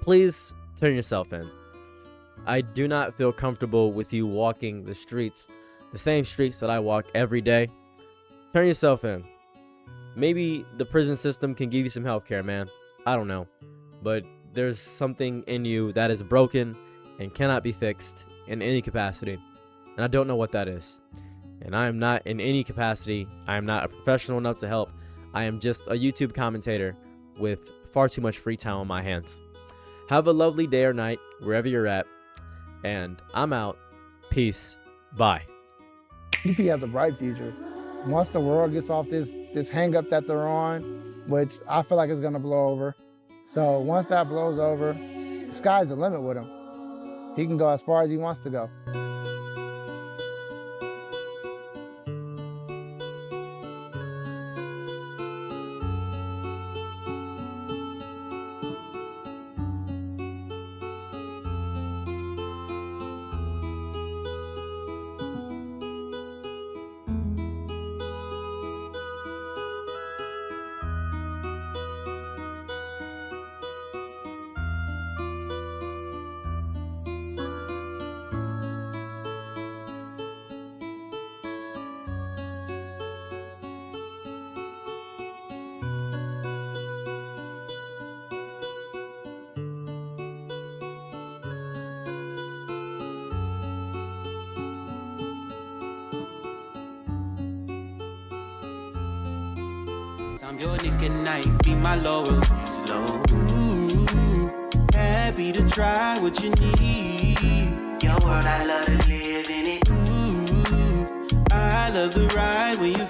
Please turn yourself in. I do not feel comfortable with you walking the streets, the same streets that I walk every day. Turn yourself in. Maybe the prison system can give you some health care, man. I don't know. But there's something in you that is broken and cannot be fixed in any capacity. And I don't know what that is. And I am not in any capacity. I am not a professional enough to help. I am just a YouTube commentator with far too much free time on my hands. Have a lovely day or night, wherever you're at. And I'm out. Peace. Bye. EDP has a bright future. Once the world gets off this hang up that they're on, which I feel like is gonna blow over. So once that blows over, the sky's the limit with him. He can go as far as he wants to go. I'm your nigga night, be my loyalties low. Ooh, happy to try what you need. Your world, I love to live in it. Ooh, I love the ride when you